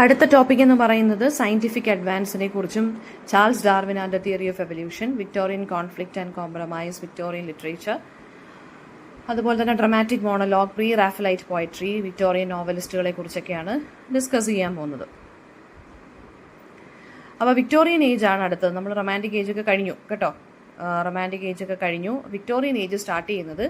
അടുത്ത ടോപ്പിക് എന്ന് പറയുന്നത് സയന്റിഫിക് അഡ്വാൻസിനെ കുറിച്ചും Charles Darwin and the theory of evolution, Victorian conflict and compromise, Victorian literature, അതുപോലെ തന്നെ dramatic monologue, pre Raphaelite poetry, Victorian നോവലിസ്റ്റുകളെ കുറിച്ചൊക്കെയാണ് ഡിസ്കസ് ചെയ്യാൻ പോകുന്നത്. അപ്പോൾ വിക്ടോറിയൻ ഏജ് ആണ് അടുത്തത്. നമ്മൾ റൊമാൻറ്റിക് ഏജ് ഒക്കെ കഴിഞ്ഞു കേട്ടോ. റൊമാൻറ്റിക് ഏജ് ഒക്കെ കഴിഞ്ഞു. വിക്ടോറിയൻ ഏജ് സ്റ്റാർട്ട് ചെയ്യുന്നത്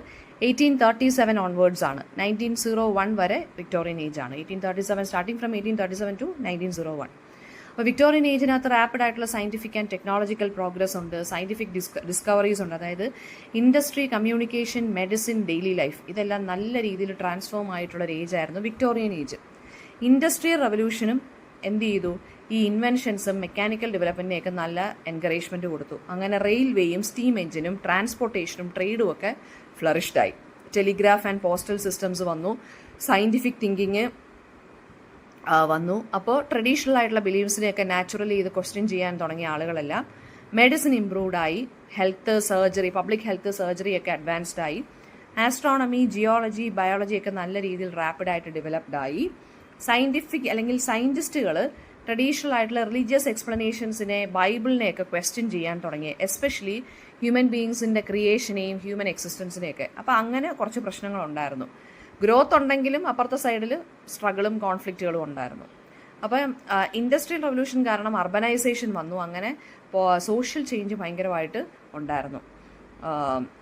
1837 ഓൺവേർഡ്സ് ആണ്. 1901 വരെ വിക്ടോറിയൻ ഏജ് ആണ്. 1837 സ്റ്റാർട്ടിംഗ് ഫ്രം 1837 ടു 1901. അപ്പോൾ വിക്ടോറിയൻ ഏജിനകത്ത് റാപ്പിഡ് ആയിട്ടുള്ള സയന്റിഫിക് ആൻഡ് ടെക്നോളജിക്കൽ പ്രോഗ്രസ് ഉണ്ട്, സയന്റിഫിക് ഡിസ്കവറീസ് ഉണ്ട്. അതായത് industry, communication, medicine, daily life ഇതെല്ലാം നല്ല രീതിയിൽ ട്രാൻസ്ഫോം ആയിട്ടുള്ള ഒരു ഏജ് ആയിരുന്നു വിക്ടോറിയൻ ഏജ്. ഇൻഡസ്ട്രിയൽ റവല്യൂഷനും എന്ത് ചെയ്തു, ഈ ഇൻവെൻഷൻസും മെക്കാനിക്കൽ ഡെവലപ്മെൻറ്റിനെയൊക്കെ നല്ല എൻകറേജ്മെൻറ്റ് കൊടുത്തു. അങ്ങനെ റെയിൽവേയും സ്റ്റീം എഞ്ചിനും ട്രാൻസ്പോർട്ടേഷനും ട്രേഡും ഒക്കെ ഫ്ലറിഷ്ഡായി. ടെലിഗ്രാഫ് ആൻഡ് പോസ്റ്റൽ സിസ്റ്റംസ് വന്നു, സയൻറ്റിഫിക് തിങ്കിങ് വന്നു. അപ്പോൾ ട്രഡീഷണൽ ആയിട്ടുള്ള ബിലീവ്സിനെയൊക്കെ നാച്ചുറലി ഇത് ക്വസ്റ്റ്യൻ ചെയ്യാൻ തുടങ്ങിയ ആളുകളെല്ലാം മെഡിസിൻ ഇംപ്രൂവ്ഡ് ആയി, health surgery, public health surgery ഒക്കെ അഡ്വാൻസ്ഡ് ആയി. ആസ്ട്രോണമി, ജിയോളജി, ബയോളജി ഒക്കെ നല്ല രീതിയിൽ റാപ്പിഡായിട്ട് ഡെവലപ്ഡ് ആയി. സയൻറ്റിഫിക് അല്ലെങ്കിൽ സയൻറ്റിസ്റ്റുകൾ ട്രഡീഷണൽ ആയിട്ടുള്ള റിലീജിയസ് എക്സ്പ്ലനേഷൻസിനെ, ബൈബിളിനെയൊക്കെ ക്വസ്റ്റ്യൻ ചെയ്യാൻ തുടങ്ങി, എസ്പെഷ്യലി ഹ്യൂമൻ ബീയിങ്സിൻ്റെ ക്രിയേഷനെയും ഹ്യൂമൻ എക്സിസ്റ്റൻസിനെയൊക്കെ. അപ്പോൾ അങ്ങനെ കുറച്ച് പ്രശ്നങ്ങളുണ്ടായിരുന്നു. ഗ്രോത്ത് ഉണ്ടെങ്കിലും അപ്പുറത്തെ സൈഡിൽ സ്ട്രഗിളും കോൺഫ്ലിക്റ്റുകളും ഉണ്ടായിരുന്നു. അപ്പം ഇൻഡസ്ട്രിയൽ റവല്യൂഷൻ കാരണം അർബനൈസേഷൻ വന്നു. അങ്ങനെ സോഷ്യൽ ചേഞ്ച് ഭയങ്കരമായിട്ട് ഉണ്ടായിരുന്നു.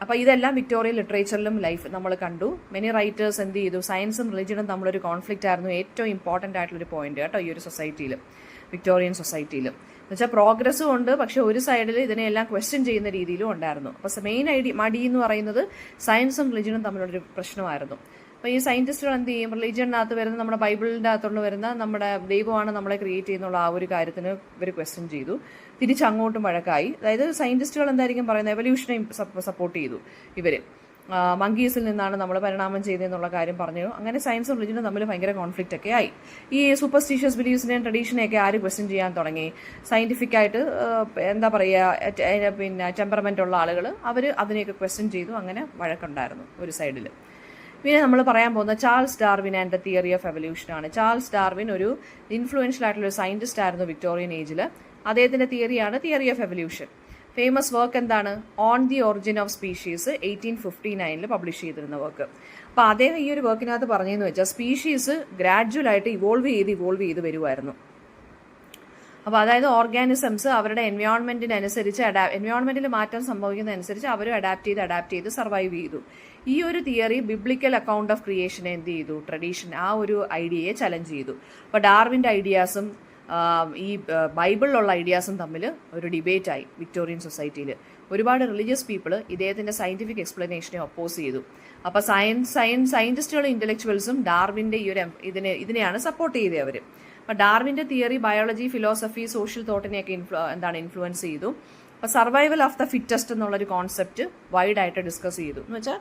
അപ്പോൾ ഇതെല്ലാം വിക്ടോറിയൻ ലിറ്ററേച്ചറിലും ലൈഫ് നമ്മൾ കണ്ടു. മെനി റൈറ്റേഴ്സ് എന്ത് ചെയ്തു, സയൻസും റിലിജനും തമ്മിലൊരു കോൺഫ്ലിക്റ്റ് ആയിരുന്നു ഏറ്റവും ഇമ്പോർട്ടൻ്റ് ആയിട്ടുള്ളൊരു പോയിന്റ് കേട്ടോ ഈ ഒരു സൊസൈറ്റിയിൽ, വിക്ടോറിയൻ സൊസൈറ്റിയിൽ. എന്നുവെച്ചാൽ പ്രോഗ്രസ്സും ഉണ്ട്, പക്ഷേ ഒരു സൈഡിൽ ഇതിനെല്ലാം ക്വസ്റ്റ്യൻ ചെയ്യുന്ന രീതിയിലും ഉണ്ടായിരുന്നു. അപ്പോൾ മെയിൻ മടി എന്ന് പറയുന്നത് സയൻസും റിലിജനും തമ്മിലുള്ളൊരു പ്രശ്നമായിരുന്നു. അപ്പോൾ ഈ സയൻറ്റിസ്റ്റുകൾ എന്ത് ചെയ്യും, റിലീജിയനകത്ത് വരുന്ന നമ്മുടെ ബൈബിളിൻ്റെ അകത്തുകൊണ്ട് വരുന്ന നമ്മുടെ ദൈവമാണ് നമ്മളെ ക്രിയേറ്റ് ചെയ്യുന്നുള്ള ആ ഒരു കാര്യത്തിന് ഇവർ ക്വസ്റ്റ്യൻ ചെയ്തു. തിരിച്ചങ്ങോട്ടും വഴക്കായി. അതായത് സയൻറ്റിസ്റ്റുകൾ എന്തായിരിക്കും പറയുന്നത്, എവല്യൂഷനെയും സപ്പോർട്ട് ചെയ്തു ഇവർ. മങ്കീസിൽ നിന്നാണ് നമ്മൾ പരിണാമം ചെയ്തതെന്നുള്ള കാര്യം പറഞ്ഞു. അങ്ങനെ സയൻസും റിലീജിയനും തമ്മിൽ ഭയങ്കര കോൺഫ്ലിക്റ്റ് ഒക്കെ ആയി. ഈ സൂപ്പർസ്റ്റീഷ്യസ് ബിലീവ്സിനെയും ട്രഡീഷനെയൊക്കെ ആര് ക്വസ്റ്റ്യൻ ചെയ്യാൻ തുടങ്ങി, സയൻറ്റിഫിക്കായിട്ട് എന്താ പറയുക, പിന്നെ ടെമ്പറമെൻ്റ് ഉള്ള ആളുകൾ അവർ അതിനെയൊക്കെ ക്വസ്റ്റ്യൻ ചെയ്തു. അങ്ങനെ വഴക്കുണ്ടായിരുന്നു ഒരു സൈഡിൽ. പിന്നെ നമ്മൾ പറയാൻ പോകുന്ന Charles Darwin and the theory of evolution ആണ്. ചാൾസ് ഡാർവിൻ ഒരു ഇൻഫ്ലുവൻഷ്യൽ ആയിട്ടുള്ള ഒരു സയൻറ്റിസ്റ്റ് ആയിരുന്നു വിക്ടോറിയൻ ഏജിൽ. അദ്ദേഹത്തിൻ്റെ തിയറിയാണ് theory of evolution. Famous work എന്താണ്, on the origin of species, 1859 publish ചെയ്തിരുന്ന വർക്ക്. അപ്പോൾ അദ്ദേഹം ഈ ഒരു വർക്കിനകത്ത് പറഞ്ഞതെന്ന് വെച്ചാൽ സ്പീഷീസ് ഗ്രാജുവലായിട്ട് ഇവോൾവ് ചെയ്ത് വരുമായിരുന്നു. അപ്പോൾ അതായത് ഓർഗാനിസംസ് അവരുടെ എൻവയോൺമെൻറ്റിനനുസരിച്ച് എൻവയോൺമെൻറ്റിൽ മാറ്റം സംഭവിക്കുന്നതനുസരിച്ച് അവരും അഡാപ്റ്റ് ചെയ്ത് സർവൈവ് ചെയ്തു. ഈ ഒരു തിയറി ബിബ്ലിക്കൽ അക്കൗണ്ട് ഓഫ് ക്രിയേഷനെ എന്ത് ചെയ്തു, ട്രഡീഷൻ ആ ഒരു ഐഡിയയെ ചലഞ്ച് ചെയ്തു. അപ്പോൾ ഡാർവിൻ്റെ ഐഡിയാസും ഈ ബൈബിളിലുള്ള ഐഡിയാസും തമ്മിൽ ഒരു ഡിബേറ്റായി വിക്ടോറിയൻ സൊസൈറ്റിയിൽ. ഒരുപാട് റിലീജിയസ് പീപ്പിൾ ഇദ്ദേഹത്തിൻ്റെ സയൻറ്റിഫിക് എക്സ്പ്ലനേഷനെ ഒപ്പോസ് ചെയ്തു. അപ്പോൾ സയൻറ്റിസ്റ്റുകളും ഇൻ്റലക്ച്വൽസും ഡാർവിൻ്റെ ഈ ഒരു ഇതിനെയാണ് സപ്പോർട്ട് ചെയ്തത് അവർ. അപ്പോൾ ഡാർവിൻ്റെ തിയറി ബയോളജി, ഫിലോസഫി, സോഷ്യൽ തോട്ടിനെയൊക്കെ ഇൻഫ്ലുവൻസ് ചെയ്തു. അപ്പോൾ സർവൈവൽ ഓഫ് ദ ഫിറ്റസ്റ്റ് എന്നുള്ളൊരു കോൺസെപ്റ്റ് വൈഡായിട്ട് ഡിസ്കസ് ചെയ്തു. എന്ന് വെച്ചാൽ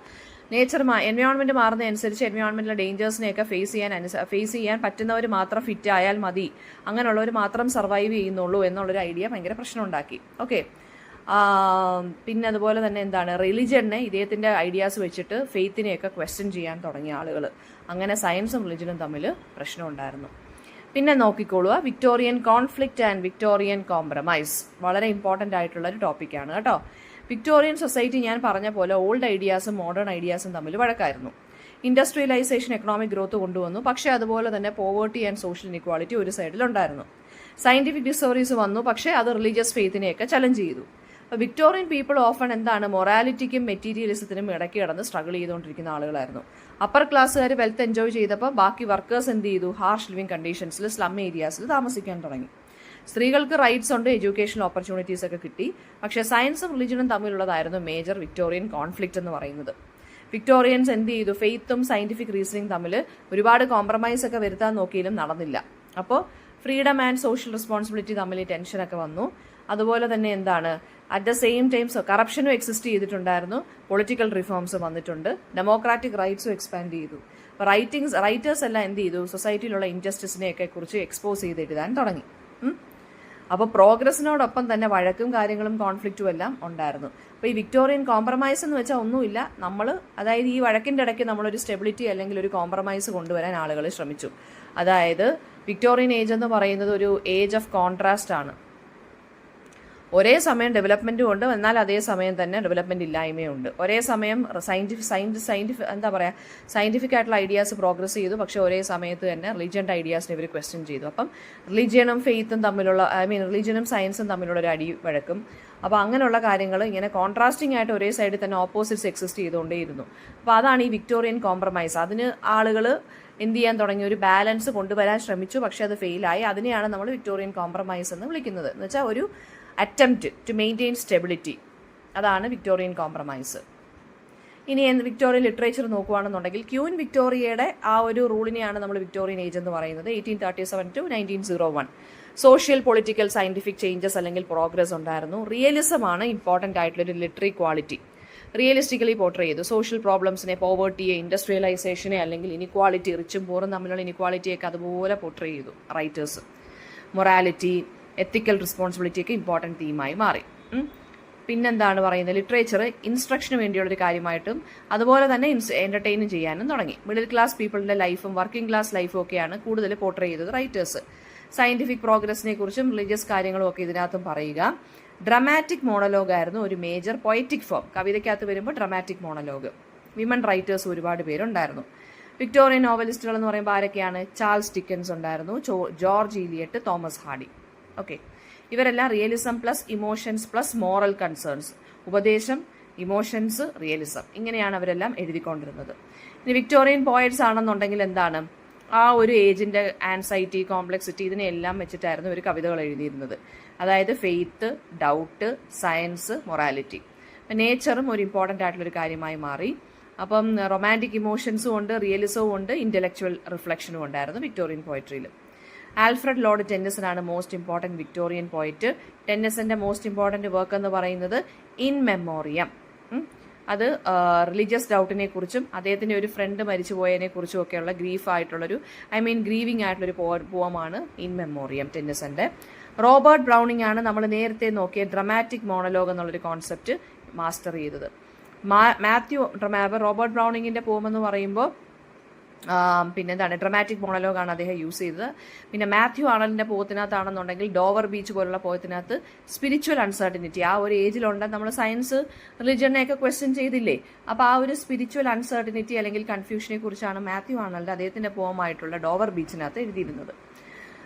എൻവയോൺമെൻറ്റ് മാറുന്നതനുസരിച്ച് എൻവയോൺമെൻറ്റിലെ ഡേഞ്ചേഴ്സിനെയൊക്കെ ഫേസ് ചെയ്യാൻ പറ്റുന്നവർ മാത്രം ഫിറ്റ് ആയാൽ മതി, അങ്ങനെയുള്ളവർ മാത്രം സർവൈവ് ചെയ്യുന്നുള്ളൂ എന്നുള്ളൊരു ഐഡിയ ഭയങ്കര പ്രശ്നം ഉണ്ടാക്കി. ഓക്കെ. പിന്നെ അതുപോലെ തന്നെ എന്താണ്, റിലിജനെ ഇദ്ദേഹത്തിൻ്റെ ഐഡിയാസ് വെച്ചിട്ട് ഫെയ്ത്തിനെയൊക്കെ ക്വസ്റ്റ്യൻ ചെയ്യാൻ തുടങ്ങിയ ആളുകൾ. അങ്ങനെ സയൻസും റിലിജനും തമ്മിൽ പ്രശ്നമുണ്ടായിരുന്നു. പിന്നെ നോക്കിക്കോളുക, Victorian conflict and Victorian compromise വളരെ ഇമ്പോർട്ടൻ്റ് ആയിട്ടുള്ള ഒരു ടോപ്പിക്കാണ് കേട്ടോ. വിക്ടോറിയൻ സൊസൈറ്റി ഞാൻ പറഞ്ഞ പോലെ ഓൾഡ് ഐഡിയാസും മോഡേൺ ഐഡിയാസും തമ്മിൽ വഴക്കായിരുന്നു. ഇൻഡസ്ട്രിയലൈസേഷൻ എക്കണോമിക് ഗ്രോത്ത് കൊണ്ടുവന്നു, പക്ഷേ അതുപോലെ തന്നെ പോവേർട്ടി ആൻഡ് സോഷ്യൽ ഇൻഇക്വാളിറ്റി ഒരു സൈഡിലുണ്ടായിരുന്നു. സയൻറ്റിഫിക് ഡിസ്കവറീസ് വന്നു, പക്ഷേ അത് റിലീജിയസ് ഫെയ്ത്തിനെയൊക്കെ ചലഞ്ച് ചെയ്തു. അപ്പോൾ വിക്ടോറിയൻ പീപ്പിൾ ഓഫൺ എന്താണ്, മൊറാലിറ്റിക്കും മെറ്റീരിയലിസത്തിനും ഇടയ്ക്ക് കിടന്ന് സ്ട്രഗിൾ ചെയ്തുകൊണ്ടിരിക്കുന്ന ആളുകളായിരുന്നു. അപ്പർ ക്ലാസ്സുകാർ വെൽത്ത് എൻജോയ് ചെയ്തപ്പോൾ ബാക്കി വർക്കേഴ്സ് എന്ത് ചെയ്തു, ഹാർഷ് ലിവിങ് കണ്ടീഷൻസിൽ, സ്ലം ഏരിയാസിൽ താമസിക്കാൻ തുടങ്ങി. സ്ത്രീകൾക്ക് റൈറ്റ്സ് ഉണ്ട്, എഡ്യൂക്കേഷണൽ ഓപ്പർച്യൂണിറ്റീസ് ഒക്കെ കിട്ടി. പക്ഷേ സയൻസും റിലിജനും തമ്മിലുള്ളതായിരുന്നു മേജർ വിക്ടോറിയൻ കോൺഫ്ലിക്റ്റ് എന്ന് പറയുന്നത്. വിക്ടോറിയൻസ് എന്ത് ചെയ്തു, ഫെയ്ത്തും സയൻറ്റിഫിക് റീസണിങ് തമ്മിൽ ഒരുപാട് കോംപ്രമൈസ് ഒക്കെ വരുത്താൻ നോക്കിയാലും നടന്നില്ല. അപ്പോൾ ഫ്രീഡം ആൻഡ് സോഷ്യൽ റെസ്പോൺസിബിലിറ്റി തമ്മിൽ ടെൻഷനൊക്കെ വന്നു. അതുപോലെ തന്നെ എന്താണ്, അറ്റ് ദ സെയിം ടൈം കറപ്ഷനും എക്സിസ്റ്റ് ചെയ്തിട്ടുണ്ടായിരുന്നു, പൊളിറ്റിക്കൽ റിഫോംസ് വന്നിട്ടുണ്ട്, ഡെമോക്രാറ്റിക് റൈറ്റ്സും എക്സ്പാൻഡ് ചെയ്തു. അപ്പോൾ റൈറ്റേഴ്സ് എല്ലാം എന്ത് ചെയ്തു, സൊസൈറ്റിയിലുള്ള ഇൻജസ്റ്റിസിനെയൊക്കെ കുറിച്ച് എക്സ്പോസ് ചെയ്ത് എഴുതാൻ തുടങ്ങി. അപ്പോൾ പ്രോഗ്രസിനോടൊപ്പം തന്നെ വഴക്കും കാര്യങ്ങളും കോൺഫ്ലിക്റ്റും എല്ലാം ഉണ്ടായിരുന്നു. അപ്പോൾ ഈ വിക്ടോറിയൻ കോംപ്രമൈസ് എന്ന് വെച്ചാൽ ഒന്നുമില്ല, അതായത് ഈ വഴക്കിൻ്റെ ഇടയ്ക്ക് നമ്മളൊരു സ്റ്റെബിലിറ്റി അല്ലെങ്കിൽ ഒരു കോംപ്രമൈസ് കൊണ്ടുവരാൻ ആളുകൾ ശ്രമിച്ചു. അതായത് വിക്ടോറിയൻ ഏജ് എന്ന് പറയുന്നത് ഒരു ഏജ് ഓഫ് കോൺട്രാസ്റ്റ് ആണ്. ഒരേ സമയം ഡെവലപ്മെൻറ്റും ഉണ്ട്, എന്നാൽ അതേ സമയം തന്നെ ഡെവലപ്മെൻറ്റ് ഇല്ലായ്മയും ഉണ്ട്. ഒരേ സമയം സയൻറ്റിഫിക് ആയിട്ടുള്ള ഐഡിയാസ് പ്രോഗ്രസ് ചെയ്തു, പക്ഷേ ഒരേ സമയത്ത് തന്നെ റിലീജിയൻ്റെ ഐഡിയാസിനെ ഇവർ ക്വസ്റ്റ്യൻ ചെയ്തു. അപ്പം റിലീജിയനും ഫെയ്ത്തും തമ്മിലുള്ള റിലീജിയനും സയൻസും തമ്മിലുള്ള ഒരു അടി വഴക്കും. അപ്പോൾ അങ്ങനെയുള്ള കാര്യങ്ങൾ ഇങ്ങനെ കോൺട്രാസ്റ്റിംഗ് ആയിട്ട് ഒരേ സൈഡിൽ തന്നെ ഓപ്പോസിറ്റ്സ് എക്സിസ്റ്റ് ചെയ്തുകൊണ്ടേയിരുന്നു. അപ്പോൾ അതാണ് ഈ വിക്ടോറിയൻ കോംപ്രമൈസ്. അതിന് ആളുകൾ എന്ത് ചെയ്യാൻ തുടങ്ങി, ഒരു ബാലൻസ് കൊണ്ടുവരാൻ ശ്രമിച്ചു, പക്ഷേ അത് ഫെയിലായി. അതിനെയാണ് നമ്മൾ വിക്ടോറിയൻ കോംപ്രമൈസ് എന്ന് വിളിക്കുന്നത്. എന്ന് വെച്ചാൽ ഒരു അറ്റംപ്റ്റ് ടു മെയിൻറ്റെയിൻ സ്റ്റെബിലിറ്റി. അതാണ് വിക്ടോറിയൻ കോംപ്രമൈസ്. ഇനി വിക്ടോറിയൻ ലിറ്ററേച്ചർ നോക്കുകയാണെന്നുണ്ടെങ്കിൽ ക്യൂൻ വിക്ടോറിയയുടെ ആ ഒരു റൂളിനെയാണ് നമ്മൾ വിക്ടോറിയൻ ഏജ് എന്ന് പറയുന്നത്. 1837 to 1901 social political scientific changes അല്ലെങ്കിൽ പ്രോഗ്രസ് ഉണ്ടായിരുന്നു. റിയലിസമാണ് ഇമ്പോർട്ടൻ്റ് ആയിട്ടുള്ളൊരു ലിറ്ററി ക്വാളിറ്റി. റിയലിസ്റ്റിക്കലി പോർട്രേ ചെയ്തു സോഷ്യൽ പ്രോബ്ലംസിനെ, പോവേർട്ടിയെ, ഇൻഡസ്ട്രിയലൈസേഷനെ, അല്ലെങ്കിൽ ഇനിക്വാളിറ്റി, റിച്ചും പൂറും തമ്മിലുള്ള ഇനിക്വാളിറ്റിയൊക്കെ അതുപോലെ പോർട്രേ ചെയ്തു റൈറ്റേഴ്സ്. മൊറാലിറ്റി, എത്തിക്കൽ റെസ്പോൺസിബിലിറ്റിയൊക്കെ ഇമ്പോർട്ടൻറ്റ് തീമായി മാറി. പിന്നെന്താണ് പറയുന്നത്, ലിറ്ററേച്ചർ ഇൻസ്ട്രക്ഷന് വേണ്ടിയുള്ളൊരു കാര്യമായിട്ടും അതുപോലെ തന്നെ എൻ്റർടൈനും ചെയ്യാനും തുടങ്ങി. മിഡിൽ ക്ലാസ് പീപ്പിളിൻ്റെ ലൈഫും വർക്കിംഗ് ക്ലാസ് ലൈഫും ഒക്കെയാണ് കൂടുതൽ പോർട്രേ ചെയ്തത് റൈറ്റേഴ്സ്. സയൻറ്റിഫിക് പ്രോഗ്രസിനെ കുറിച്ചും റിലീജിയസ് കാര്യങ്ങളും ഒക്കെ ഇതിനകത്തും പറയുക. ഡ്രമാറ്റിക് മോണലോഗ് ആയിരുന്നു ഒരു മേജർ പൊയറ്റിക് ഫോം. കവിതയ്ക്കകത്ത് വരുമ്പോൾ ഡ്രമാറ്റിക് മോണലോഗ്. വിമൻ റൈറ്റേഴ്സ് ഒരുപാട് പേരുണ്ടായിരുന്നു. വിക്ടോറിയൻ നോവലിസ്റ്റുകൾ എന്ന് പറയുമ്പോൾ ആരൊക്കെയാണ്? ചാൾസ് ഡിക്കൻസ് ഉണ്ടായിരുന്നു, ജോർജ് ഈലിയട്ട്, തോമസ് ഹാർഡി. ഓക്കെ, ഇവരെല്ലാം realism plus emotions plus moral concerns, ഉപദേശം, ഇമോഷൻസ്, റിയലിസം, ഇങ്ങനെയാണ് അവരെല്ലാം എഴുതിക്കൊണ്ടിരുന്നത്. ഇനി വിക്ടോറിയൻ പോയറ്റ്സ് ആണെന്നുണ്ടെങ്കിൽ എന്താണ്, ആ ഒരു ഏജിൻ്റെ ആൻസൈറ്റി, കോംപ്ലക്സിറ്റി, ഇതിനെല്ലാം വെച്ചിട്ടായിരുന്നു ഇവർ കവിതകൾ എഴുതിയിരുന്നത്. അതായത് ഫെയ്ത്ത്, ഡൗട്ട്, സയൻസ്, മൊറാലിറ്റി. നേച്ചറും ഒരു ഇമ്പോർട്ടൻ്റ് ആയിട്ടുള്ളൊരു കാര്യമായി മാറി. അപ്പം റൊമാൻറ്റിക് ഇമോഷൻസും ഉണ്ട്, റിയലിസവും ഉണ്ട്, ഇൻ്റലക്ച്വൽ റിഫ്ലക്ഷനും ഉണ്ടായിരുന്നു വിക്ടോറിയൻ പോയട്രിയിൽ. ആൽഫ്രഡ് ലോർഡ് ടെന്നിസനാണ് മോസ്റ്റ് ഇമ്പോർട്ടൻറ്റ് വിക്ടോറിയൻ പോയറ്റ്. ടെന്നിസൻ്റെ മോസ്റ്റ് ഇമ്പോർട്ടൻറ്റ് വർക്ക് എന്ന് പറയുന്നത് ഇൻ മെമ്മോറിയം. അത് റിലീജിയസ് ഡൗട്ടിനെ കുറിച്ചും അദ്ദേഹത്തിൻ്റെ ഒരു ഫ്രണ്ട് മരിച്ചു പോയതിനെ കുറിച്ചും ഒക്കെയുള്ള ഗ്രീവിംഗ് ആയിട്ടുള്ളൊരു പോവമാണ് ഇൻ മെമ്മോറിയം ടെന്നിസൻ്റെ. റോബർട്ട് ബ്രൗണിംഗ് ആണ് നമ്മൾ നേരത്തെ നോക്കിയ ഡ്രമാറ്റിക് മോണലോഗ് എന്നുള്ളൊരു കോൺസെപ്റ്റ് മാസ്റ്റർ ചെയ്തത്. റോബർട്ട് ബ്രൗണിങ്ങിൻ്റെ പോമെന്ന് പറയുമ്പോൾ പിന്നെന്താണ് ഡ്രമാറ്റിക് മോണലോഗാണ് അദ്ദേഹം യൂസ് ചെയ്തത്. പിന്നെ മാത്യു ആണലിൻ്റെ പോയത്തിനകത്താണെന്നുണ്ടെങ്കിൽ ഡോവർ ബീച്ച് പോലുള്ള പോയത്തിനകത്ത് സ്പിരിച്വൽ അൺസർട്ടനിറ്റി, ആ ഒരു ഏജിലുണ്ട്, നമ്മൾ സയൻസ് റിലിജനെയൊക്കെ ക്വസ്റ്റ്യൻ ചെയ്തില്ലേ, അപ്പോൾ ആ ഒരു സ്പിരിച്വൽ അൺസർട്ടനിറ്റി അല്ലെങ്കിൽ കൺഫ്യൂഷനെ കുറിച്ചാണ് മാത്യു ആണലിൻ്റെ അദ്ദേഹത്തിൻ്റെ പോമായിട്ടുള്ള ഡോവർ ബീച്ചിനകത്ത് എഴുതിയിരുന്നത്.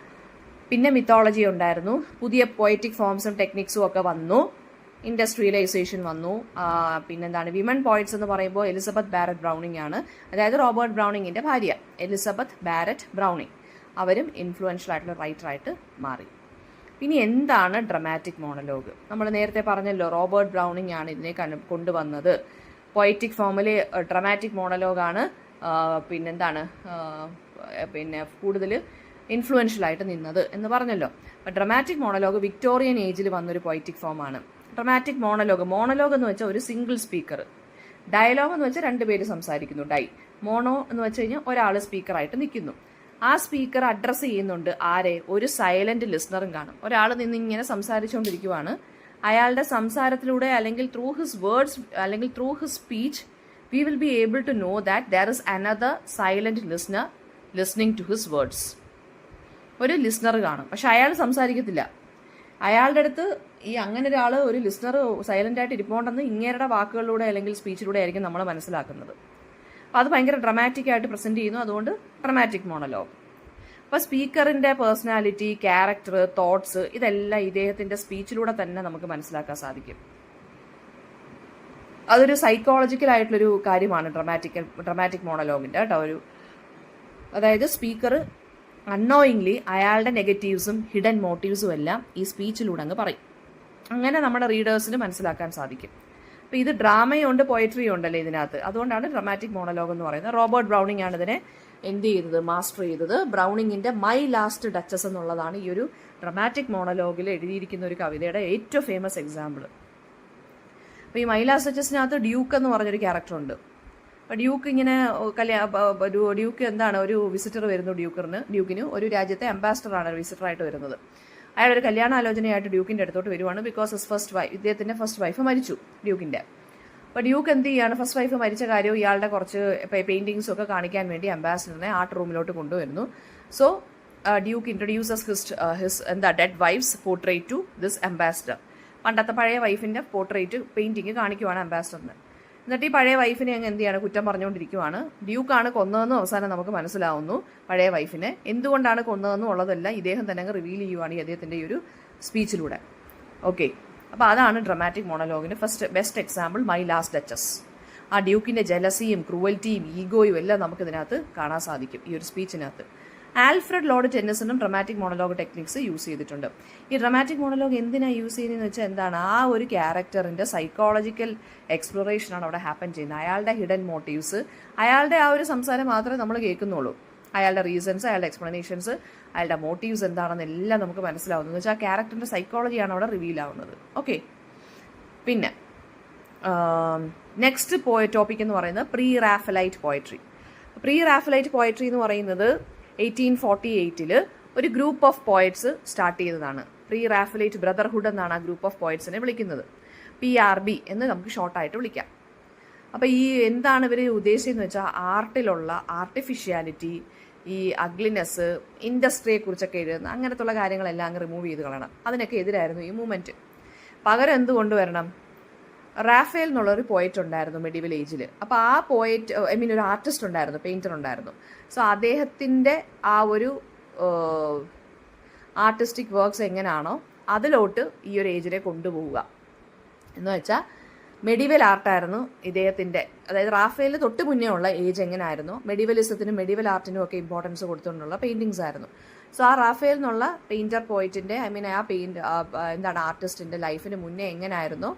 പിന്നെ മിത്തോളജി ഉണ്ടായിരുന്നു, പുതിയ പോയറ്റിക് ഫോംസും ടെക്നിക്സും ഒക്കെ വന്നു, ഇൻഡസ്ട്രിയലൈസേഷൻ വന്നു. പിന്നെന്താണ് വിമൻ പോയിറ്റ്സ് എന്ന് പറയുമ്പോൾ എലിസബത്ത് ബാരറ്റ് ബ്രൗണിംഗ് ആണ്, അതായത് റോബർട്ട് ബ്രൗണിങ്ങിൻ്റെ ഭാര്യ എലിസബത്ത് ബാരറ്റ് ബ്രൗണിംഗ്. അവരും ഇൻഫ്ലുവൻഷ്യൽ ആയിട്ടുള്ള റൈറ്ററായിട്ട് മാറി. ഇനി എന്താണ് ഡ്രമാറ്റിക് മോണലോഗ്? നമ്മൾ നേരത്തെ പറഞ്ഞല്ലോ, റോബർട്ട് ബ്രൗണിംഗ് ആണ് ഇതിനെ കൊണ്ടുവന്നത്. പൊയറ്റിക് ഫോമിലെ ഡ്രമാറ്റിക് മോണലോഗാണ് കൂടുതൽ ഇൻഫ്ലുവൻഷ്യൽ ആയിട്ട് നിന്നത് എന്ന് പറഞ്ഞല്ലോ. അപ്പോൾ ഡ്രമാറ്റിക് മോണലോഗ് വിക്ടോറിയൻ ഏജിൽ വന്നൊരു പൊയറ്റിക് ഫോമാണ്. ഡ്രമാറ്റിക് മോണലോഗ് എന്ന് വെച്ചാൽ ഒരു സിംഗിൾ സ്പീക്കർ, ഡയലോഗ് എന്ന് വെച്ചാൽ 2 പേര് സംസാരിക്കുന്നു, മോണോ എന്ന് വെച്ച് കഴിഞ്ഞാൽ ഒരാൾ സ്പീക്കറായിട്ട് നിൽക്കുന്നു. ആ സ്പീക്കർ അഡ്രസ്സ് ചെയ്യുന്നുണ്ട് ആരെ? ഒരു സൈലന്റ് ലിസ്ണറും കാണും. ഒരാൾ നിന്ന് ഇങ്ങനെ സംസാരിച്ചുകൊണ്ടിരിക്കുവാണ്. അയാളുടെ സംസാരത്തിലൂടെ അല്ലെങ്കിൽ ത്രൂ ഹിസ് വേർഡ്സ് അല്ലെങ്കിൽ through his speech we will be able to know that there is another silent listener listening to his words. ഒരു ലിസ്ണർ കാണും, പക്ഷെ അയാൾ സംസാരിക്കത്തില്ല. അയാളുടെ അടുത്ത് അങ്ങനെ ഒരാൾ, ഒരു ലിസ്ണർ സൈലന്റ് ആയിട്ട് ഇരിപ്പുണ്ടെന്ന് ഇങ്ങേരുടെ വാക്കുകളിലൂടെ അല്ലെങ്കിൽ സ്പീച്ചിലൂടെ ആയിരിക്കും നമ്മൾ മനസ്സിലാക്കുന്നത്. അപ്പോൾ അത് ഭയങ്കര ഡ്രമാറ്റിക് ആയിട്ട് പ്രസന്റ് ചെയ്യുന്നു, അതുകൊണ്ട് ഡ്രമാറ്റിക് മോണലോഗ്. അപ്പോൾ സ്പീക്കറിന്റെ പേഴ്സണാലിറ്റി, ക്യാരക്ടർ, തോട്ട്സ് ഇതെല്ലാം ഇദ്ദേഹത്തിന്റെ സ്പീച്ചിലൂടെ തന്നെ നമുക്ക് മനസ്സിലാക്കാൻ അതൊരു സൈക്കോളജിക്കൽ ആയിട്ടുള്ളൊരു കാര്യമാണ് ഡ്രമാറ്റിക് മോണലോഗിന്റെ കേട്ടോ. അതായത് സ്പീക്കർ അൺനോയിങ്ലി അയാളുടെ നെഗറ്റീവ്സും ഹിഡൻ മോട്ടീവ്സും എല്ലാം ഈ സ്പീച്ചിലൂടെ അങ്ങ് പറയും. അങ്ങനെ നമ്മുടെ റീഡേഴ്സിന് മനസ്സിലാക്കാൻ സാധിക്കും. അപ്പോൾ ഇത് ഡ്രാമയുണ്ട്, പോയട്രിയും ഉണ്ടല്ലേ ഇതിനകത്ത്, അതുകൊണ്ടാണ് ഡ്രമാറ്റിക് മോണലോഗ് എന്ന് പറയുന്നത്. റോബർട്ട് ബ്രൗണിംഗ് ആണ് ഇതിനെ മാസ്റ്റർ ചെയ്തത്. ബ്രൗണിങ്ങിൻ്റെ മൈ ലാസ്റ്റ് ഡച്ചസ് എന്നുള്ളതാണ് ഈ ഒരു ഡ്രമാറ്റിക് മോണലോഗിൽ എഴുതിയിരിക്കുന്ന ഒരു കവിതയുടെ ഏറ്റവും ഫേമസ് എക്സാമ്പിൾ. അപ്പോൾ ഈ മൈ ലാസ്റ്റ് ഡച്ചസിനകത്ത് ഡ്യൂക്ക് എന്ന് പറഞ്ഞൊരു ക്യാരക്ടറുണ്ട്. ഡ്യൂക്ക് ഇങ്ങനെ ഡ്യൂക്ക് എന്താണ്, ഒരു വിസിറ്റർ വരുന്നു ഡ്യൂക്കിന് ഒരു രാജ്യത്തെ അംബാസഡറാണ് വിസിറ്ററായിട്ട് വരുന്നത്. അയാൾ ഒരു കല്യാണാലോചനയായിട്ട് ഡ്യൂക്കിൻ്റെ അടുത്തോട്ട് വരുവാണ്. ബിക്കോസ് ഇദ്ദേഹത്തിൻ്റെ ഫസ്റ്റ് വൈഫ് മരിച്ചു ഡ്യൂക്കിൻ്റെ. അപ്പോൾ ഡ്യൂക്ക് എന്ത് ചെയ്യാണ്, ഫസ്റ്റ് വൈഫ് മരിച്ച കാര്യവും ഇയാളുടെ കുറച്ച് പെയിൻറ്റിങ്സും ഒക്കെ കാണിക്കാൻ വേണ്ടി അംബാസഡറിനെ ആർട്ട് റൂമിലോട്ട് കൊണ്ടുവരുന്നു. So duke introduces his dead wife's portrait to this ambassador. പണ്ടത്തെ പഴയ വൈഫിൻ്റെ പോർട്രേറ്റ് പെയിൻറ്റിങ് കാണിക്കുവാണ് അംബാസിഡറിന്. എന്നിട്ട് ഈ പഴയ വൈഫിനെ അങ്ങ് എന്ത് ചെയ്യാണ്, കുറ്റം പറഞ്ഞുകൊണ്ടിരിക്കുവാണ്. ഡ്യൂക്കാണ് കൊന്നതെന്നും അവസാനം നമുക്ക് മനസ്സിലാവുന്നു പഴയ വൈഫിനെ. എന്തുകൊണ്ടാണ് കൊന്നതെന്നും ഉള്ളതെല്ലാം ഇദ്ദേഹം തന്നെ അങ്ങ് റിവീൽ ചെയ്യുവാണ് ഈ അദ്ദേഹത്തിൻ്റെ ഈ ഒരു സ്പീച്ചിലൂടെ. ഓക്കെ, അപ്പോൾ അതാണ് ഡ്രമാറ്റിക് മോണോലോഗിൻ്റെ best example My Last Duchess. ആ ഡ്യൂക്കിൻ്റെ ജലസിയും ക്രൂവൽറ്റിയും ഈഗോയും എല്ലാം നമുക്കിതിനകത്ത് കാണാൻ സാധിക്കും ഈ ഒരു സ്പീച്ചിനകത്ത്. ആൽഫ്രഡ് ലോർഡ് ടെന്നിസണും ഡ്രമാറ്റിക് മോണോലോഗ് ടെക്നിക്സ് യൂസ് ചെയ്തിട്ടുണ്ട്. ഈ ഡ്രമാറ്റിക് മോണോലോഗ് എന്തിനാണ് യൂസ് ചെയ്യുന്നതെന്ന് വെച്ചാൽ എന്താണ്, ആ ഒരു ക്യാരക്ടറിൻ്റെ സൈക്കോളജിക്കൽ എക്സ്പ്ലോറേഷനാണ് അവിടെ ഹാപ്പൻ ചെയ്യുന്നത്. അയാളുടെ ഹിഡൻ മോട്ടീവ്സ്, അയാളുടെ ആ ഒരു സംസാരം മാത്രമേ നമ്മൾ കേൾക്കുന്നുള്ളൂ. അയാളുടെ റീസൺസ്, അയാളുടെ എക്സ്പ്ലനേഷൻസ്, അയാളുടെ മോട്ടീവ്സ് എന്താണെന്ന് എല്ലാം നമുക്ക് മനസ്സിലാവുന്നത്. എന്ന് വെച്ചാൽ ആ ക്യാരക്ടറിൻ്റെ സൈക്കോളജിയാണ് അവിടെ റിവീൽ ആവുന്നത്. ഓക്കെ, പിന്നെ നെക്സ്റ്റ് ടോപ്പിക് എന്ന് പറയുന്നത് pre Raphaelite poetry. Pre Raphaelite poetry എന്ന് പറയുന്നത് 1848 ഒരു ഗ്രൂപ്പ് ഓഫ് പോയറ്റ്സ് സ്റ്റാർട്ട് ചെയ്തതാണ്. പ്രീ റാഫലൈറ്റ് ബ്രദർഹുഡ് എന്നാണ് ആ ഗ്രൂപ്പ് ഓഫ് പോയറ്റ്സിനെ വിളിക്കുന്നത്. PRB എന്ന് നമുക്ക് ഷോർട്ടായിട്ട് വിളിക്കാം. അപ്പോൾ ഈ എന്താണ് ഇവർ ഉദ്ദേശിച്ചതെന്ന് വെച്ചാൽ ആർട്ടിലുള്ള ആർട്ടിഫിഷ്യാലിറ്റി, ഈ അഗ്ലിനെസ്, ഇൻഡസ്ട്രിയെക്കുറിച്ചൊക്കെ എഴുതുന്ന അങ്ങനത്തുള്ള കാര്യങ്ങളെല്ലാം അങ്ങ് റിമൂവ് ചെയ്ത് കളയണം. അതിനൊക്കെ എതിരായിരുന്നു ഈ മൂവ്മെൻറ്റ്. പകരം എന്ത് കൊണ്ടുവരണം, റാഫേൽ എന്നുള്ളൊരു പോയറ്റ് ഉണ്ടായിരുന്നു മെഡിവൽ ഏജിൽ. അപ്പോൾ ആ പോയറ്റ് ഒരു ആർട്ടിസ്റ്റ് ഉണ്ടായിരുന്നു, പെയിൻറ്റർ ഉണ്ടായിരുന്നു. സോ അദ്ദേഹത്തിൻ്റെ ആ ഒരു ആർട്ടിസ്റ്റിക് വർക്ക്സ് എങ്ങനെയാണോ അതിലോട്ട് ഈ ഒരു ഏജിനെ കൊണ്ടുപോവുക എന്ന് വെച്ചാൽ മെഡിവൽ ആർട്ടായിരുന്നു ഇദ്ദേഹത്തിൻ്റെ. അതായത് റാഫേൽ തൊട്ട് മുന്നേ ഉള്ള ഏജ് എങ്ങനെയായിരുന്നു, മെഡിവലിസത്തിനും മെഡിവൽ ആർട്ടിനും ഒക്കെ ഇമ്പോർട്ടൻസ് കൊടുത്തുകൊണ്ടുള്ള പെയിൻറ്റിങ്സ് ആയിരുന്നു. സോ ആ റാഫേൽ എന്നുള്ള പെയിൻറ്റർ പോയറ്റിൻ്റെ ആ ആർട്ടിസ്റ്റിൻ്റെ ലൈഫിന് മുന്നേ എങ്ങനെയായിരുന്നു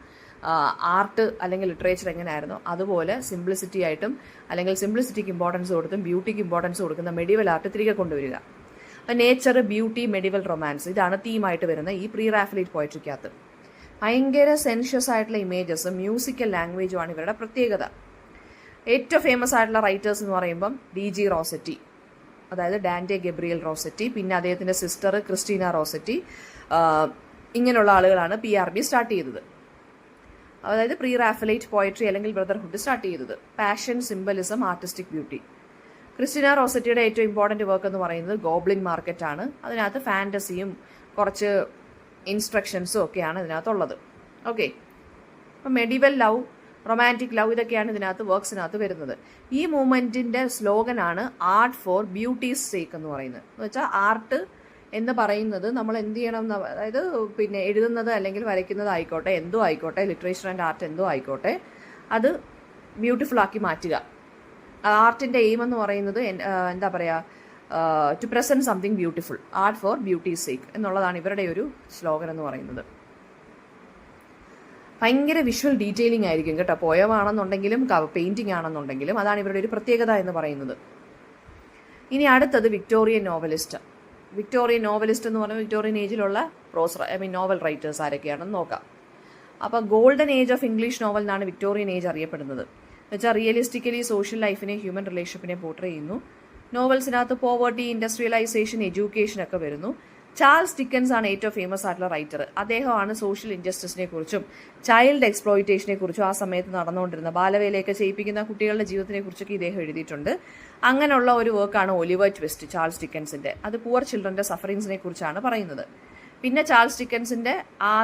ആർട്ട് അല്ലെങ്കിൽ ലിറ്ററേച്ചർ എങ്ങനെയായിരുന്നു അതുപോലെ സിംപ്ലിസിറ്റി ആയിട്ടും അല്ലെങ്കിൽ സിംപ്ലിസിറ്റിക്ക് ഇമ്പോർട്ടൻസ് കൊടുത്തും ബ്യൂട്ടിക്ക് ഇമ്പോർട്ടൻസ് കൊടുക്കുന്ന മെഡിവൽ ആർട്ട് തിരികെ കൊണ്ടുവരിക. അപ്പം നേച്ചർ, ബ്യൂട്ടി, മെഡിവൽ റൊമാൻസ് ഇതാണ് തീമായിട്ട് വരുന്ന ഈ പ്രീ റാഫലൈറ്റ് പോയട്രിക്കകത്ത്. ഭയങ്കര സെൻഷ്യസ് ആയിട്ടുള്ള ഇമേജസും മ്യൂസിക്കൽ ലാംഗ്വേജുമാണ് ഇവരുടെ പ്രത്യേകത. ഏറ്റവും ഫേമസ് ആയിട്ടുള്ള റൈറ്റേഴ്സ് എന്ന് പറയുമ്പം DG റോസറ്റി, അതായത് ഡാൻറ്റെ ഗബ്രിയൽ റോസറ്റി, പിന്നെ അദ്ദേഹത്തിൻ്റെ സിസ്റ്റർ ക്രിസ്റ്റീന റോസറ്റി, ഇങ്ങനെയുള്ള ആളുകളാണ് PRB സ്റ്റാർട്ട് ചെയ്തത്. അതായത് പ്രീ റാഫലൈറ്റ് പോയട്രി അല്ലെങ്കിൽ ബ്രദർഹുഡ് സ്റ്റാർട്ട് ചെയ്തത്. Passion, symbolism, artistic beauty. Christina റോസറ്റിയുടെ ഏറ്റവും ഇമ്പോർട്ടൻറ്റ് വർക്ക് എന്ന് പറയുന്നത് ഗോബ്ലിൻ മാർക്കറ്റ് ആണ്. അതിനകത്ത് ഫാൻറ്റസിയും കുറച്ച് ഇൻസ്ട്രക്ഷൻസും ഒക്കെയാണ് ഇതിനകത്തുള്ളത്. ഓക്കെ, അപ്പം മെഡിവൽ ലവ്, റൊമാൻറ്റിക് ലവ് ഇതൊക്കെയാണ് ഇതിനകത്ത് വർക്ക്സിനകത്ത് വരുന്നത്. ഈ മൂവ്മെൻറ്റിൻ്റെ സ്ലോഗനാണ് ആർട്ട് ഫോർ ബ്യൂട്ടീസ് സേക്ക് എന്ന് പറയുന്നത്. എന്ന് വെച്ചാൽ ആർട്ട് എന്ന് പറയുന്നത് നമ്മൾ എന്ത് ചെയ്യണം, അതായത് പിന്നെ എഴുതുന്നത് അല്ലെങ്കിൽ വരയ്ക്കുന്നത് ആയിക്കോട്ടെ, എന്തോ ആയിക്കോട്ടെ, ലിറ്ററേച്ചർ ആൻഡ് ആർട്ട് എന്തോ ആയിക്കോട്ടെ, അത് ബ്യൂട്ടിഫുൾ ആക്കി മാറ്റുക. ആർട്ടിൻ്റെ എയിം എന്ന് പറയുന്നത് എന്താ പറയുക, to present something beautiful, art for beauty's sake എന്നുള്ളതാണ് ഇവരുടെ ഒരു സ്ലോഗൻ എന്ന് പറയുന്നത്. ഭയങ്കര വിഷ്വൽ ഡീറ്റെയിലിംഗ് ആയിരിക്കും കേട്ടോ, പോയമാണെന്നുണ്ടെങ്കിലും പെയിൻറ്റിംഗ് ആണെന്നുണ്ടെങ്കിലും. അതാണ് ഇവരുടെ ഒരു പ്രത്യേകത എന്ന് പറയുന്നത്. ഇനി അടുത്തത് വിക്ടോറിയൻ നോവലിസ്റ്റ്. വിക്ടോറിയൻ നോവലിസ്റ്റ് എന്ന് പറയുമ്പോൾ വിക്ടോറിയൻ ഏജിലുള്ള നോവൽ റൈറ്റേഴ്സ് ആരൊക്കെയാണെന്ന് നോക്കാം. അപ്പോൾ golden age of English novel എന്നാണ് വിക്ടോറിയൻ ഏജ് അറിയപ്പെടുന്നത്. എന്നുവെച്ചാൽ റിയലിസ്റ്റിക്കലി സോഷ്യൽ ലൈഫിനെ, ഹ്യൂമൻ റിലേഷൻഷിപ്പിനെ പോർട്രേ ചെയ്യുന്നു. നോവൽസിനകത്ത് പോവർട്ടി, ഇൻഡസ്ട്രിയലൈസേഷൻ, എഡ്യൂക്കേഷൻ ഒക്കെ വരുന്നു. ചാൾസ് ഡിക്കൻസ് ആണ് ഏറ്റവും ഫേമസ് ആയിട്ടുള്ള റൈറ്റർ. അദ്ദേഹമാണ് സോഷ്യൽ ഇൻജസ്റ്റിസിനെ കുറിച്ചും ചൈൽഡ് എക്സ്പ്ലോയിറ്റേഷനെ കുറിച്ചും ആ സമയത്ത് നടന്നുകൊണ്ടിരുന്ന ബാലവേലയൊക്കെ ചെയ്യിപ്പിക്കുന്ന കുട്ടികളുടെ ജീവിതത്തിനെ കുറിച്ചൊക്കെ ഇദ്ദേഹം എഴുതിയിട്ടുണ്ട്. അങ്ങനെയുള്ള ഒരു വർക്കാണ് ഒലിവർ ട്വിസ്റ്റ്, ചാൾസ് ഡിക്കൻസിൻ്റെ. അത് പുവർ ചിൽഡ്രൻ്റെ സഫറിങ്സിനെ കുറിച്ചാണ് പറയുന്നത്. പിന്നെ ചാൾസ് ഡിക്കൻസിൻ്റെ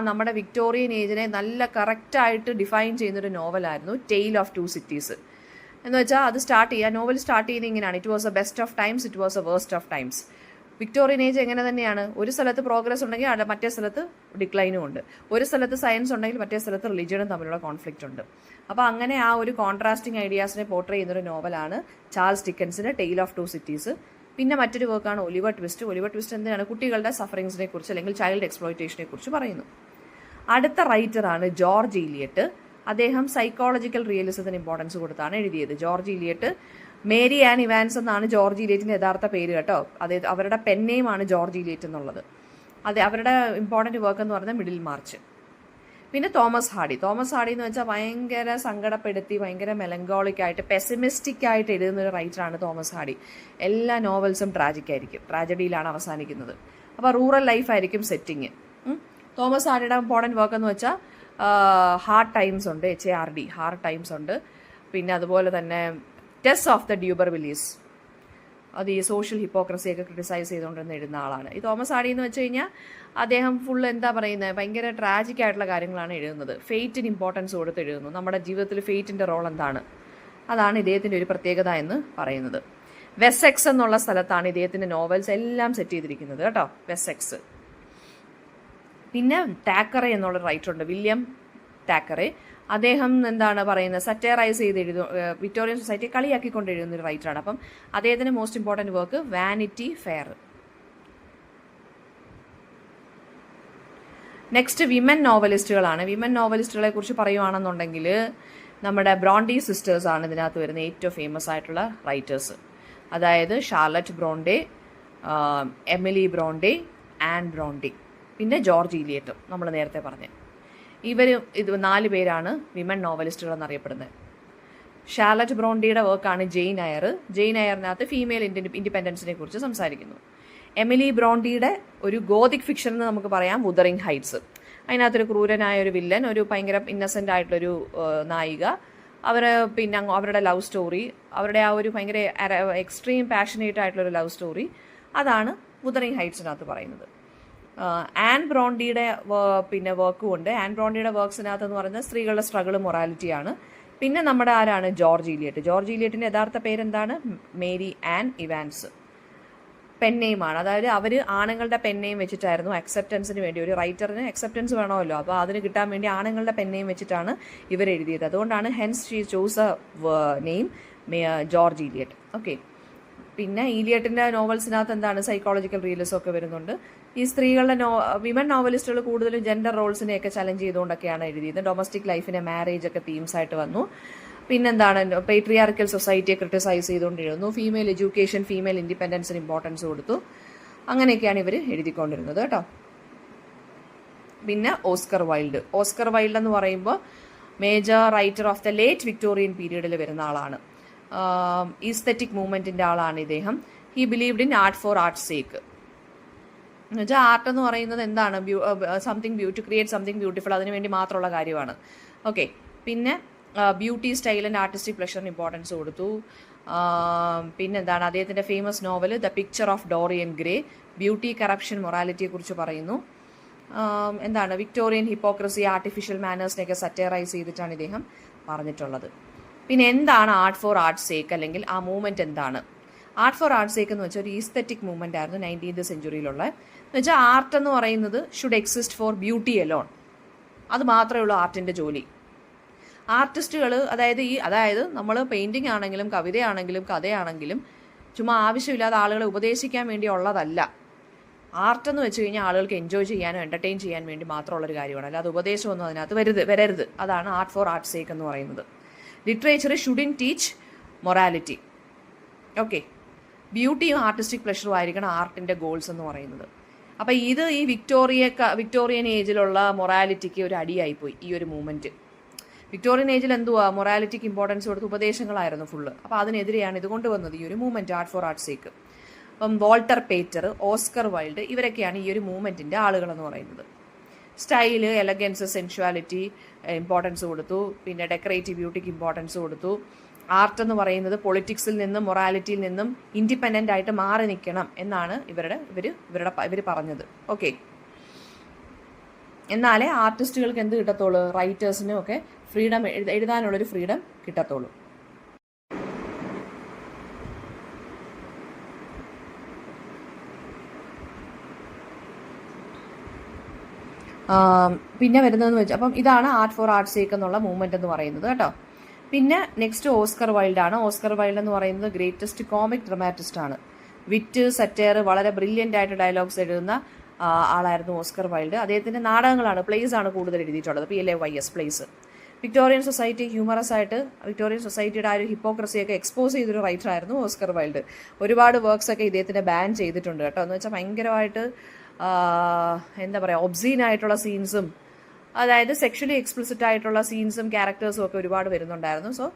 നമ്മുടെ വിക്ടോറിയൻ ഏജിനെ നല്ല കറക്റ്റായിട്ട് ഡിഫൈൻ ചെയ്യുന്നൊരു നോവലായിരുന്നു ടെയിൽ ഓഫ് ടു സിറ്റീസ്. എന്ന് വെച്ചാൽ അത് നോവൽ സ്റ്റാർട്ട് ചെയ്യുന്നത് ഇങ്ങനെയാണ്: it was A best of times, it was A waste of times. Victorian age എങ്ങനെ തന്നെയാണ്, ഒരു സ്ഥലത്ത് പ്രോഗ്രസ് ഉണ്ടെങ്കിൽ മറ്റേ സ്ഥലത്ത് ഡിക്ലൈനും ഉണ്ട്. ഒരു സ്ഥലത്ത് സയൻസ് ഉണ്ടെങ്കിൽ മറ്റേ സ്ഥലത്ത് റിലിജിയനും തമ്മിലുള്ള കോൺഫ്ലിക്റ്റ് ഉണ്ട്. അപ്പോൾ അങ്ങനെ ആ ഒരു കോൺട്രാസ്റ്റിംഗ് ഐഡിയാസിനെ പോർട്രേ ചെയ്യുന്നൊരു നോവലാണ് ചാൾസ് ഡിക്കൻസിൻ്റെ ടെയിൽ ഓഫ് ടു സിറ്റീസ്. പിന്നെ മറ്റൊരു വർക്കാണ് ഒലിവർ ട്വിസ്റ്റ്. ഒലിവർ ട്വിസ്റ്റ് എന്താണ്, കുട്ടികളുടെ സഫറിങ്സിനെ കുറിച്ച് അല്ലെങ്കിൽ ചൈൽഡ് എക്സ്പ്ലോയിറ്റേഷനെ കുറിച്ച് പറയുന്നു. അടുത്ത റൈറ്ററാണ് ജോർജ് ഇലിയട്ട്. അദ്ദേഹം സൈക്കോളജിക്കൽ റിയലിസത്തിന് ഇമ്പോർട്ടൻസ് കൊടുത്താണ് എഴുതിയത്. ജോർജ് ഇലിയട്ട്, മേരി ആൻ ഇവാൻസ് എന്നാണ് ജോർജ് ഇലിയറ്റിൻ്റെ യഥാർത്ഥ പേര് കേട്ടോ. അവരുടെ പെൻ നെയിമാണ് ജോർജ് ഇലിയറ്റ് എന്നുള്ളത്. അവരുടെ ഇമ്പോർട്ടൻറ്റ് വർക്ക് എന്ന് പറയുന്നത് മിഡിൽ മാർച്ച്. പിന്നെ തോമസ് ഹാർഡി എന്ന് വെച്ചാൽ ഭയങ്കര സങ്കടപ്പെടുത്തി, ഭയങ്കര മെലങ്കോളിക് ആയിട്ട്, പെസിമിസ്റ്റിക് ആയിട്ട് എഴുതുന്ന ഒരു റൈറ്ററാണ് തോമസ് ഹാർഡി. എല്ലാ നോവൽസും ട്രാജിക് ആയിരിക്കും, ട്രാജഡിയിലാണ് അവസാനിക്കുന്നത്. അപ്പോൾ റൂറൽ ലൈഫായിരിക്കും സെറ്റിങ്. തോമസ് ഹാർഡിയുടെ ഇമ്പോർട്ടൻറ്റ് വർക്ക് എന്ന് വെച്ചാൽ ഹാർഡ് ടൈംസ് ഉണ്ട്, HARD, ഹാർഡ് ടൈംസ് ഉണ്ട്. പിന്നെ അതുപോലെ തന്നെ ടെസ് ഓഫ് ദ ഡ്യൂബർവില്ലീസ്, അത് ഈ സോഷ്യൽ ഹിപ്പോക്രസിയൊക്കെ ക്രിട്ടിസൈസ് ചെയ്തുകൊണ്ടിരുന്ന എഴുതുന്ന ആളാണ്. ഈ തോമസ് ആഡി എന്ന് വെച്ച് കഴിഞ്ഞാൽ അദ്ദേഹം ഫുൾ എന്താ പറയുന്നത്, ഭയങ്കര ട്രാജിക് ആയിട്ടുള്ള കാര്യങ്ങളാണ് എഴുതുന്നത്. ഫെയ്റ്റിന് ഇമ്പോർട്ടൻസ് കൊടുത്ത് എഴുതുന്നു. നമ്മുടെ ജീവിതത്തിൽ ഫെയ്റ്റിൻ്റെ റോൾ എന്താണ്, അതാണ് ഇദ്ദേഹത്തിൻ്റെ ഒരു പ്രത്യേകത എന്ന് പറയുന്നത്. വെസെക്സ് എന്നുള്ള സ്ഥലത്താണ് ഇദ്ദേഹത്തിൻ്റെ നോവൽസ് എല്ലാം സെറ്റ് ചെയ്തിരിക്കുന്നത് കേട്ടോ, വെസെക്സ്. പിന്നെ ടാക്കറെ എന്നുള്ള റൈറ്റർ ഉണ്ട്, വില്യം ടാക്കറെ. അദ്ദേഹം എന്താണ് പറയുന്നത്, സറ്റയറൈസ് ചെയ്ത് വിക്ടോറിയൻ സൊസൈറ്റി കളിയാക്കിക്കൊണ്ട് എഴുതുന്ന ഒരു റൈറ്ററാണ്. അപ്പം അദ്ദേഹത്തിൻ്റെ most important work vanity fair. Next women നോവലിസ്റ്റുകളാണ്. വിമൻ നോവലിസ്റ്റുകളെ കുറിച്ച് പറയുകയാണെന്നുണ്ടെങ്കിൽ നമ്മുടെ ബ്രോണ്ടി സിസ്റ്റേഴ്സ് ആണ് ഇതിനകത്ത് വരുന്ന ഏറ്റവും ഫേമസ് ആയിട്ടുള്ള റൈറ്റേഴ്സ്. അതായത് Charlotte Bronte, Emily Bronte, Anne Bronte, പിന്നെ ജോർജ് ഇലിയറ്റും നമ്മൾ നേരത്തെ പറഞ്ഞ ഇത് 4 പേരാണ് വിമൻ നോവലിസ്റ്റുകൾ എന്നറിയപ്പെടുന്നത്. ഷാർലറ്റ് ബ്രോണ്ടിയുടെ വർക്കാണ് ജെയിൻ എയർ. ജെയിൻ എയറിനകത്ത് ഫീമെയിൽ ഇൻഡിപെൻഡൻസിനെ കുറിച്ച് സംസാരിക്കുന്നു. എമിലി ബ്രോണ്ടിയുടെ ഒരു ഗോതിക് ഫിക്ഷൻ എന്ന് നമുക്ക് പറയാം വുതറിംഗ് ഹൈറ്റ്സ്. അതിനകത്തൊരു ക്രൂരനായ ഒരു വില്ലൻ, ഒരു ഭയങ്കര ഇന്നസെൻ്റ് ആയിട്ടുള്ളൊരു നായിക, പിന്നെ അവരുടെ ലവ് സ്റ്റോറി, അവരുടെ ആ ഒരു ഭയങ്കര എക്സ്ട്രീം പാഷനേറ്റ് ആയിട്ടുള്ളൊരു ലവ് സ്റ്റോറി, അതാണ് വുതറിംഗ് ഹൈറ്റ്സിനകത്ത് പറയുന്നത്. ആൻ ബ്രോണ്ടിയുടെ പിന്നെ വർക്കും ഉണ്ട്. ആൻ ബ്രോണ്ടിയുടെ വർക്ക്സിനകത്ത് എന്ന് പറയുന്നത് സ്ത്രീകളുടെ സ്ട്രഗിൾ, മൊറാലിറ്റിയാണ്. പിന്നെ നമ്മുടെ ആരാണ്, ജോർജ് ഇലിയറ്റ്. ജോർജ് ഇലിയറ്റിൻ്റെ യഥാർത്ഥ പേരെന്താണ്, മേരി ആൻ ഇവാൻസ്. പെൻനെയിമാണ്, അതായത് അവർ ആണുങ്ങളുടെ പെൻനെയും വെച്ചിട്ടായിരുന്നു അക്സെപ്റ്റൻസിന് വേണ്ടി, ഒരു റൈറ്ററിന് അക്സെപ്റ്റൻസ് വേണമല്ലോ, അപ്പോൾ അതിന് കിട്ടാൻ വേണ്ടി ആണുങ്ങളുടെ പെൻനെയും വെച്ചിട്ടാണ് ഇവർ എഴുതിയത്. അതുകൊണ്ടാണ് hence she choose A name George Elliott. Okay. പിന്നെ ഇലിയറ്റിൻ്റെ നോവൽസിനകത്ത് എന്താണ്, സൈക്കോളജിക്കൽ റിയലിസം ഒക്കെ വരുന്നുണ്ട്. ഈ സ്ത്രീകളുടെ വിമൻ നോവലിസ്റ്റുകൾ കൂടുതലും ജെൻഡർ റോൾസിനെയൊക്കെ ചലഞ്ച് ചെയ്തുകൊണ്ടൊക്കെയാണ് എഴുതിയത്. ഡൊമസ്റ്റിക് ലൈഫിനെ, മാരേജ് ഒക്കെ തീംസ് ആയിട്ട് വന്നു. പിന്നെന്താണ്, പേട്രിയാർക്കൽ സൊസൈറ്റിയെ ക്രിട്ടിസൈസ് ചെയ്തുകൊണ്ടിരുന്നു. ഫീമെയിൽ എഡ്യൂക്കേഷൻ, ഫീമെയിൽ ഇൻഡിപെൻഡൻസിന് ഇമ്പോർട്ടൻസ് കൊടുത്തു. അങ്ങനെയൊക്കെയാണ് ഇവർ എഴുതിക്കൊണ്ടിരുന്നത് കേട്ടോ. പിന്നെ ഓസ്കർ വൈൽഡ്. ഓസ്കർ വൈൽഡ് എന്ന് പറയുമ്പോൾ major writer of the late Victorian പീരീഡിൽ വരുന്ന ആളാണ്. ഈസ്തെറ്റിക് മൂവ്മെൻറ്റിൻ്റെ ആളാണ് ഇദ്ദേഹം. He believed in art for arts sake. എന്നുവെച്ചാൽ ആർട്ട് എന്ന് പറയുന്നത് എന്താണ്, ടു ക്രിയേറ്റ് സംതിങ് ബ്യൂട്ടിഫുൾ, അതിന് വേണ്ടി മാത്രമുള്ള കാര്യമാണ്. ഓക്കെ. പിന്നെ ബ്യൂട്ടി, സ്റ്റൈൽ ആൻഡ് ആർട്ടിസ്റ്റിക് പ്ലഷറിന് ഇമ്പോർട്ടൻസ് കൊടുത്തു. പിന്നെന്താണ്, അദ്ദേഹത്തിൻ്റെ famous novel the picture of Dorian Gray beauty, corruption, മൊറാലിറ്റിയെക്കുറിച്ച് പറയുന്നു. എന്താണ്, വിക്ടോറിയൻ ഹിപ്പോക്രസി, ആർട്ടിഫിഷ്യൽ മാനേഴ്സിനെയൊക്കെ സറ്റയറൈസ് ചെയ്തിട്ടാണ് ഇദ്ദേഹം പറഞ്ഞിട്ടുള്ളത്. പിന്നെ എന്താണ് ആർട്ട് ഫോർ ആർട്ട്സ് സേക്ക്, അല്ലെങ്കിൽ ആ മൂവ്മെൻറ്റ് എന്താണ്? ആർട്ട് ഫോർ ആർട്ട്സ് സേക്ക് എന്ന് വെച്ചാൽ ഒരു ഈസ്തെറ്റിക് മൂവ്മെൻ്റ് ആയിരുന്നു 19th സെഞ്ചുറിയിലുള്ള. എന്ന് വെച്ചാൽ ആർട്ട് എന്ന് പറയുന്നത് should exist for beauty alone, അത് മാത്രമേ ഉള്ളൂ ആർട്ടിൻ്റെ ജോലി. ആർട്ടിസ്റ്റുകൾ, അതായത് നമ്മൾ പെയിൻറ്റിങ് ആണെങ്കിലും കവിതയാണെങ്കിലും കഥയാണെങ്കിലും ചുമ്മാ ആവശ്യമില്ലാതെ ആളുകളെ ഉപദേശിക്കാൻ വേണ്ടി ഉള്ളതല്ല. ആർട്ടെന്ന് വെച്ച് കഴിഞ്ഞാൽ ആളുകൾക്ക് എൻജോയ് ചെയ്യാനോ എൻ്റർടൈൻ ചെയ്യാൻ വേണ്ടി മാത്രമുള്ളൊരു കാര്യമാണ്, അല്ലാതെ ഉപദേശമൊന്നും അതിനകത്ത് വരരുത്. അതാണ് ആർട്ട് ഫോർ ആർട്ട്സ് സേക്ക് എന്ന് പറയുന്നത്. Literature shouldn't teach morality. Okay. ബ്യൂട്ടിയും ആർട്ടിസ്റ്റിക് പ്ലഷറും ആയിരിക്കണം ആർട്ടിൻ്റെ ഗോൾസ് എന്ന് പറയുന്നത്. അപ്പോൾ ഇത് ഈ വിക്ടോറിയൻ ഏജിലുള്ള മൊറാലിറ്റിക്ക് ഒരു അടിയായിപ്പോയി ഈ ഒരു മൂവ്മെൻറ്റ്. വിക്ടോറിയൻ ഏജിൽ എന്തുവാ, മൊറാലിറ്റിക്ക് ഇമ്പോർട്ടൻസ് കൊടുത്ത് ഉപദേശങ്ങളായിരുന്നു ഫുള്ള്. അപ്പോൾ അതിനെതിരെയാണ് ഇത് കൊണ്ടുവന്നത് ഈ ഒരു movement, art for arts sake. അപ്പം വോൾട്ടർ പേറ്റർ, ഓസ്കർ വൈൽഡ്, ഇവരൊക്കെയാണ് ഈ ഒരു മൂവ്മെൻറ്റിൻ്റെ ആളുകളെന്ന് പറയുന്നത്. സ്റ്റൈല്, എലഗൻസ്, സെൻഷ്വാലിറ്റി ഇമ്പോർട്ടൻസ് കൊടുത്തു. പിന്നെ ഡെക്കറേറ്റീവ് ബ്യൂട്ടിക്ക് ഇമ്പോർട്ടൻസ് കൊടുത്തു. ആർട്ട് എന്ന് പറയുന്നത് പൊളിറ്റിക്സിൽ നിന്നും മൊറാലിറ്റിയിൽ നിന്നും ഇൻഡിപെൻഡൻ്റ് ആയിട്ട് മാറി നിൽക്കണം എന്നാണ് ഇവർ പറഞ്ഞത്. ഓക്കെ. എന്നാലേ ആർട്ടിസ്റ്റുകൾക്ക് എന്ത് കിട്ടത്തുള്ളൂ, റൈറ്റേഴ്സിനും ഒക്കെ ഫ്രീഡം, എഴുതാനുള്ളൊരു ഫ്രീഡം കിട്ടത്തുള്ളൂ. പിന്നെ വരുന്നതെന്ന് വെച്ചാൽ, അപ്പം ഇതാണ് ആർട്ട് ഫോർ ആർട്ട്സ് സേക്ക് എന്നുള്ള മൂവ്മെന്റ് എന്ന് പറയുന്നത് കേട്ടോ. പിന്നെ നെക്സ്റ്റ് ഓസ്കർ വൈൽഡ് ആണ്. ഓസ്കർ വൈൽഡ് എന്ന് പറയുന്നത് ഗ്രേറ്റസ്റ്റ് കോമിക് ഡ്രമാറ്റിസ്റ്റ് ആണ്. വിറ്റ്, സറ്റയർ, വളരെ ബ്രില്യൻ്റ് ആയിട്ട് ഡയലോഗ്സ് എഴുതുന്ന ആളായിരുന്നു ഓസ്കർ വൈൽഡ്. അദ്ദേഹത്തിൻ്റെ നാടകങ്ങളാണ്, പ്ലേസ് ആണ് കൂടുതൽ എഴുതിയിട്ടുള്ളത്. PLAYS, place. Victorian society humorous ആയിട്ട്, വിക്ടോറിയൻ സൊസൈറ്റിയുടെ ആ ഒരു ഹിപ്പോക്രസിയൊക്കെ എക്സ്പോസ് ചെയ്തൊരു റൈറ്ററായിരുന്നു ഓസ്കർ വൈൽഡ്. ഒരുപാട് വർക്ക്സ് ഒക്കെ ഇദ്ദേഹത്തിൻ്റെ ബാൻ ചെയ്തിട്ടുണ്ട് കേട്ടോ. എന്ന് വെച്ചാൽ ഭയങ്കരമായിട്ട് എന്താ പറയുക, ഒബ്സീൻ ആയിട്ടുള്ള സീൻസും, അതായത് സെക്ഷലി എക്സ്പ്ലിസിറ്റ് ആയിട്ടുള്ള സീൻസും ക്യാരക്ടേഴ്സും ഒക്കെ ഒരുപാട് വരുന്നുണ്ടായിരുന്നു. സോ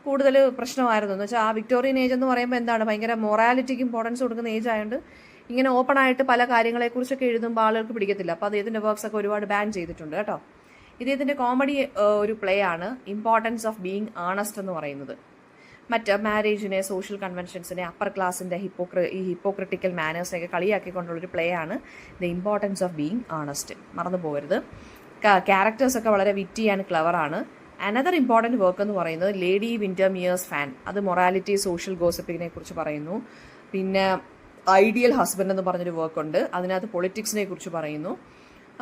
കൂടുതൽ പ്രശ്നമായിരുന്നു. എന്ന് വെച്ചാൽ ആ വിക്ടോറിയൻ ഏജ് എന്ന് പറയുമ്പോൾ എന്താണ്, ഭയങ്കര മൊറാലിറ്റിക്ക് ഇമ്പോർട്ടൻസ് കൊടുക്കുന്ന ഏജ് ആയതുകൊണ്ട് ഇങ്ങനെ ഓപ്പൺ ആയിട്ട് പല കാര്യങ്ങളെക്കുറിച്ചൊക്കെ എഴുതുമ്പോൾ ആളുകൾക്ക് പിടിക്കത്തില്ല. അപ്പോൾ അദ്ദേഹത്തിൻ്റെ വർക്ക്സ് ഒക്കെ ഒരുപാട് ബാൻ ചെയ്തിട്ടുണ്ട് കേട്ടോ. ഇദ്ദേഹത്തിൻ്റെ കോമഡി ഒരു പ്ലേ ആണ് ഇമ്പോർട്ടൻസ് ഓഫ് ബീയിങ് ആണസ്റ്റ് എന്ന് പറയുന്നത്. മറ്റ് മാരേജിനെ, സോഷ്യൽ കൺവെൻഷൻസിനെ, അപ്പർ ക്ലാസ്സിൻ്റെ ഹിപ്പോക്രിറ്റിക്കൽ മാനേഴ്സിനെയൊക്കെ കളിയാക്കിക്കൊണ്ടുള്ളൊരു പ്ലേ ആണ് ദ ഇമ്പോർട്ടൻസ് ഓഫ് ബീയിങ് ആണസ്റ്റ്. മറന്നു പോകരുത്. ക്യാരക്ടേഴ്സൊക്കെ വളരെ വിറ്റി ആൻഡ് ക്ലവറാണ്. അനദർ ഇമ്പോർട്ടൻറ്റ് വർക്ക് എന്ന് പറയുന്നത് ലേഡി വിൻറ്റർമിയേഴ്സ് ഫാൻ. അത് മൊറാലിറ്റി, സോഷ്യൽ ഗോസിപ്പിങ്ങിനെ കുറിച്ച് പറയുന്നു. പിന്നെ ഐഡിയൽ ഹസ്ബൻഡ് എന്ന് പറഞ്ഞൊരു വർക്കുണ്ട്, അതിനകത്ത് പൊളിറ്റിക്സിനെ കുറിച്ച് പറയുന്നു.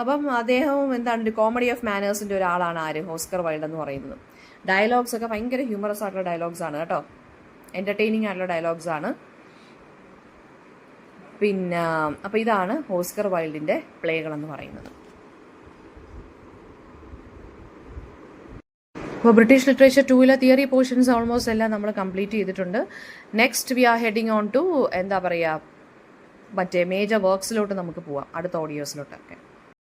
അപ്പം അദ്ദേഹം എന്താണ്, ഒരു കോമഡി ഓഫ് മാനേഴ്സിൻ്റെ ഒരാളാണ് ആര്, ഓസ്കർ വൈൽഡ് എന്ന് പറയുന്നത്. ഡയലോഗ്സ് ഒക്കെ ഭയങ്കര ഹ്യൂമറസ് ആയിട്ടുള്ള ഡയലോഗ്സ് ആണ് കേട്ടോ, എൻ്റർടൈനിങ് ആയിട്ടുള്ള ഡയലോഗ്സ് ആണ്. പിന്നെ അപ്പോൾ ഇതാണ് ഓസ്കർ വൈൽഡിൻ്റെ പ്ലേകളെന്ന് പറയുന്നത്. അപ്പോൾ British literature 2 theory portions almost എല്ലാം നമ്മൾ കംപ്ലീറ്റ് ചെയ്തിട്ടുണ്ട്. Next we are heading on to എന്താ പറയുക, മറ്റേ മേജർ വർക്ക്സിലോട്ട് നമുക്ക് പോവാം അടുത്ത ഓഡിയോസിലോട്ടൊക്കെ.